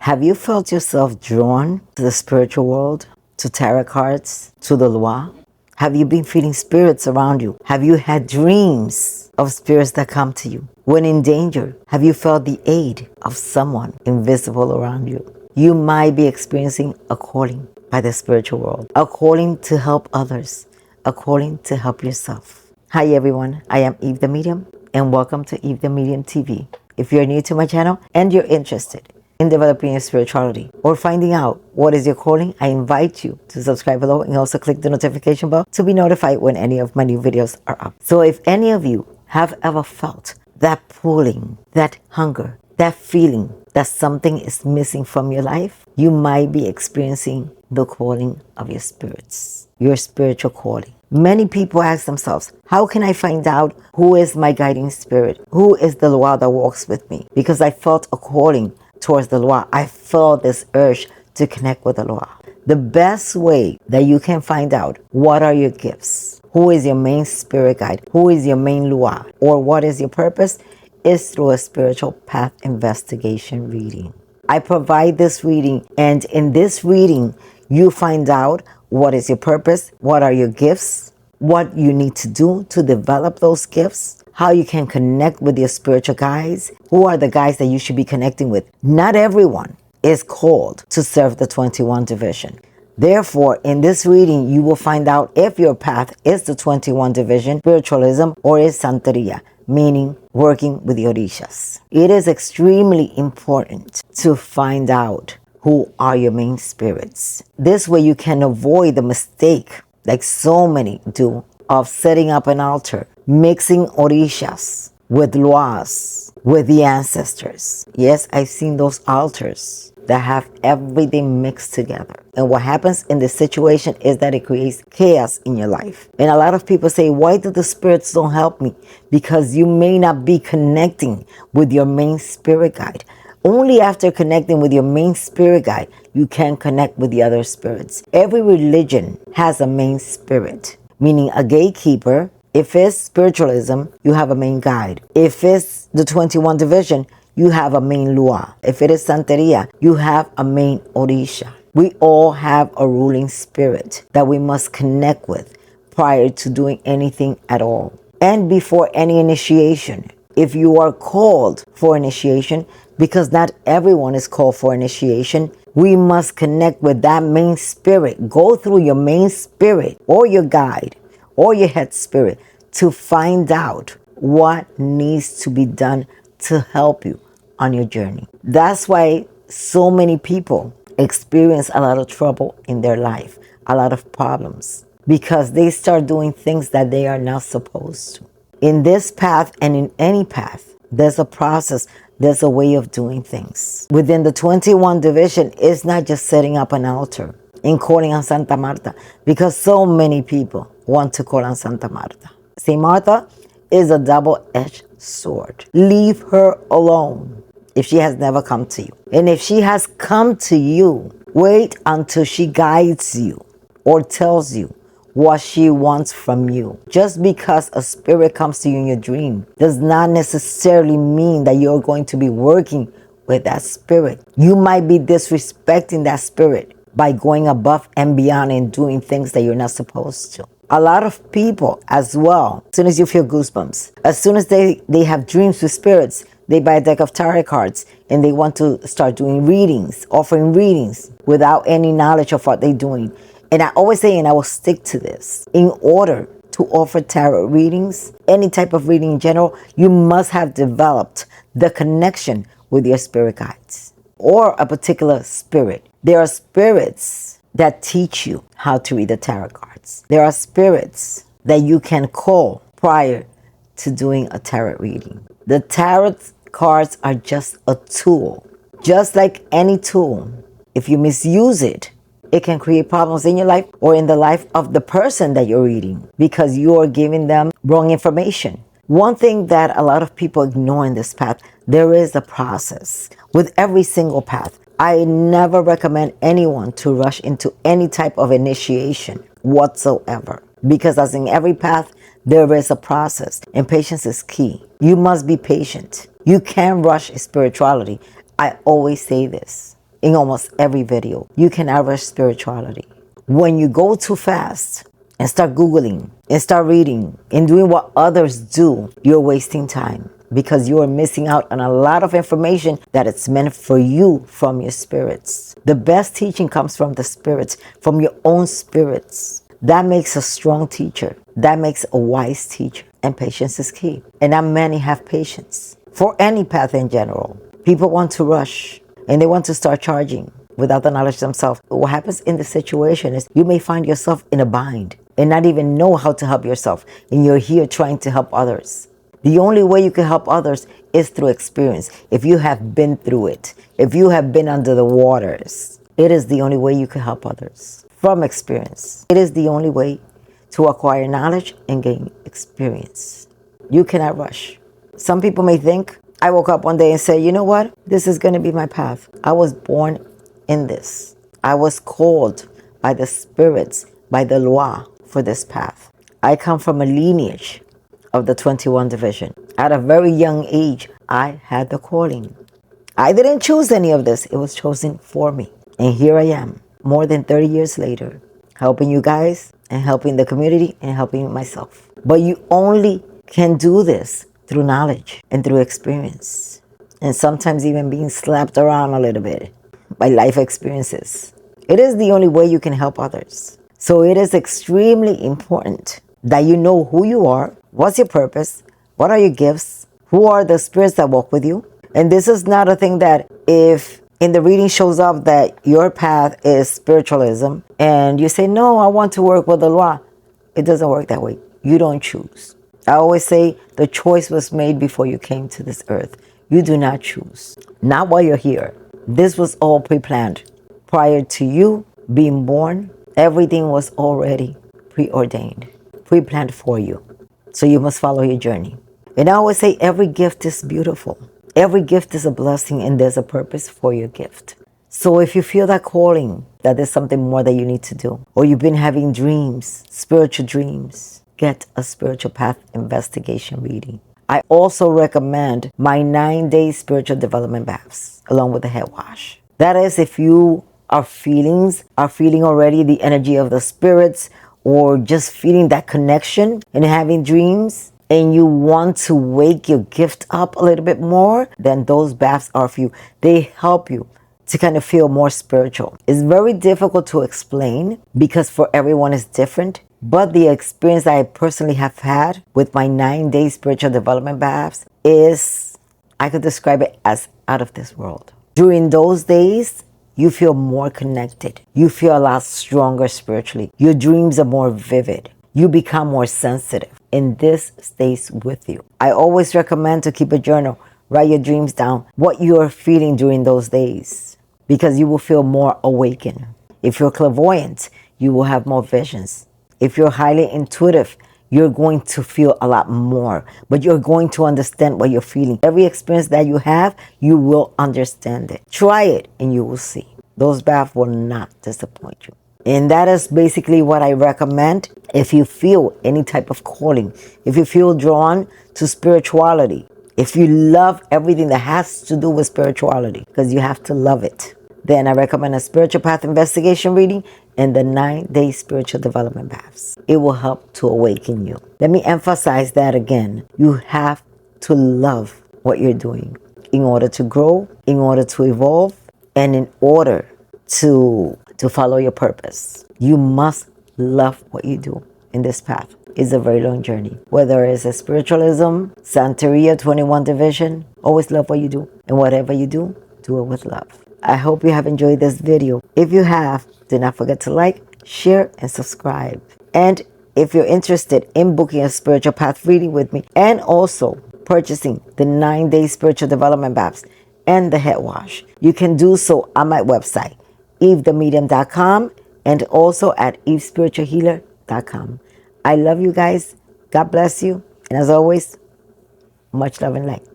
Have you felt yourself drawn to the spiritual world, to tarot cards, to the Loa? Have you been feeling spirits around you? Have you had dreams of spirits that come to you? When in danger, have you felt the aid of someone invisible around you? You might be experiencing a calling by the spiritual world, a calling to help others, a calling to help yourself. Hi everyone, I am Eve the Medium and welcome to Eve the Medium TV. If you're new to my channel and you're interested in developing your spirituality or finding out what is your calling, I invite you to subscribe below and also click the notification bell to be notified when any of my new videos are up. So if any of you have ever felt that pulling, that hunger, that feeling that something is missing from your life, you might be experiencing the calling of your spirits, your spiritual calling. Many people ask themselves, how can I find out who is my guiding spirit? Who is the Loa that walks with me? Because I felt a calling towards the Loa. I felt this urge to connect with the Loa. The best way that you can find out what are your gifts, who is your main spirit guide, who is your main Loa, or what is your purpose, is through a spiritual path investigation reading. I provide this reading, and in this reading, you find out what is your purpose, what are your gifts, what you need to do to develop those gifts, how you can connect with your spiritual guides, who are the guides that you should be connecting with. Not everyone is called to serve the 21 division. Therefore, in this reading, you will find out if your path is the 21 division, spiritualism, or is Santeria, meaning working with the Orishas. It is extremely important to find out who are your main spirits. This way you can avoid the mistake, like so many do, of setting up an altar, mixing Orishas with Loas, with the ancestors. Yes, I've seen those altars that have everything mixed together. And what happens in this situation is that it creates chaos in your life. And a lot of people say, why do the spirits don't help me? Because you may not be connecting with your main spirit guide. Only after connecting with your main spirit guide, you can connect with the other spirits. Every religion has a main spirit, meaning a gatekeeper. If it's spiritualism, you have a main guide. If it's the 21 division, you have a main Loa. If it is Santeria, you have a main Orisha. We all have a ruling spirit that we must connect with prior to doing anything at all. And before any initiation, if you are called for initiation, because not everyone is called for initiation, we must connect with that main spirit. Go through your main spirit or your guide or your head spirit to find out what needs to be done to help you on your journey. That's why so many people experience a lot of trouble in their life, a lot of problems, because they start doing things that they are not supposed to. In this path and in any path, there's a process, there's a way of doing things. Within the 21 division, it's not just setting up an altar and calling on Santa Marta, because so many people want to call on Santa Marta. Saint Martha is a double-edged sword. Leave her alone if she has never come to you. And if she has come to you, wait until she guides you or tells you what she wants from you. Just because a spirit comes to you in your dream does not necessarily mean that you're going to be working with that spirit. You might be disrespecting that spirit by going above and beyond and doing things that you're not supposed to. A lot of people as well, as soon as you feel goosebumps, as soon as they have dreams with spirits, they buy a deck of tarot cards and they want to start doing readings, offering readings without any knowledge of what they're doing. And I always say, and I will stick to this, in order to offer tarot readings, any type of reading in general, you must have developed the connection with your spirit guides or a particular spirit. There are spirits that teach you how to read the tarot cards. There are spirits that you can call prior to doing a tarot reading. The tarot cards are just a tool. Just like any tool, if you misuse it, it can create problems in your life or in the life of the person that you're reading because you are giving them wrong information. One thing that a lot of people ignore in this path, there is a process with every single path. I never recommend anyone to rush into any type of initiation whatsoever, because as in every path, there is a process and patience is key. You must be patient. You can't rush spirituality. I always say this. in almost every video. You cannot rush spirituality. When you go too fast and start Googling and start reading and doing what others do, you're wasting time because you are missing out on a lot of information that it's meant for you from your spirits. The best teaching comes from the spirits, from your own spirits. That makes a strong teacher. That makes a wise teacher. And patience is key. And not many have patience for any path in general. People want to rush and they want to start charging without the knowledge themselves. What happens in the situation is you may find yourself in a bind and not even know how to help yourself. And you're here trying to help others. The only way you can help others is through experience. If you have been through it, if you have been under the waters, it is the only way you can help others. From experience. It is the only way to acquire knowledge and gain experience. You cannot rush. Some people may think, I woke up one day and say, you know what? This is going to be my path. I was born in this. I was called by the spirits, by the Loi for this path. I come from a lineage of the 21 division. At a very young age, I had the calling. I didn't choose any of this. It was chosen for me. And here I am, more than 30 years later, helping you guys and helping the community and helping myself. But you only can do this through knowledge and through experience. And sometimes even being slapped around a little bit by life experiences. It is the only way you can help others. So it is extremely important that you know who you are, what's your purpose, what are your gifts, who are the spirits that walk with you. And this is not a thing that if in the reading shows up that your path is spiritualism and you say, no, I want to work with the Loi. It doesn't work that way. You don't choose. I always say the choice was made before you came to this earth. You do not choose. Not while you're here. This was all pre-planned. Prior to you being born, everything was already preordained, pre-planned for you. So you must follow your journey. And I always say every gift is beautiful. Every gift is a blessing and there's a purpose for your gift. So if you feel that calling, that there's something more that you need to do, or you've been having dreams, spiritual dreams, get a spiritual path investigation reading. I also recommend my 9-day spiritual development baths along with the head wash. That is if you are feeling already the energy of the spirits or just feeling that connection and having dreams and you want to wake your gift up a little bit more, then those baths are for you. They help you to kind of feel more spiritual. It's very difficult to explain because for everyone it's different. But the experience that I personally have had with my 9-day spiritual development baths is, I could describe it as out of this world. During those days, you feel more connected. You feel a lot stronger spiritually. Your dreams are more vivid. You become more sensitive. And this stays with you. I always recommend to keep a journal. Write your dreams down, what you are feeling during those days, because you will feel more awakened. If you're clairvoyant, you will have more visions. If you're highly intuitive, you're going to feel a lot more, but you're going to understand what you're feeling. Every experience that you have, you will understand it. Try it and you will see. Those baths will not disappoint you. And that is basically what I recommend if you feel any type of calling, if you feel drawn to spirituality, if you love everything that has to do with spirituality, because you have to love it, then I recommend a spiritual path investigation reading and the 9-day spiritual development baths. It will help to awaken you. Let me emphasize that again. You have to love what you're doing in order to grow, in order to evolve, and in order to follow your purpose. You must love what you do in this path. It's a very long journey. Whether it's a spiritualism, Santeria, 21 division, always love what you do. And whatever you do, do it with love. I hope you have enjoyed this video. If you have, do not forget to like, share, and subscribe. And if you're interested in booking a spiritual path reading with me and also purchasing the 9-day spiritual development baths and the head wash, you can do so on my website, evethemedium.com, and also at evespiritualhealer.com. I love you guys. God bless you. And as always, much love and light.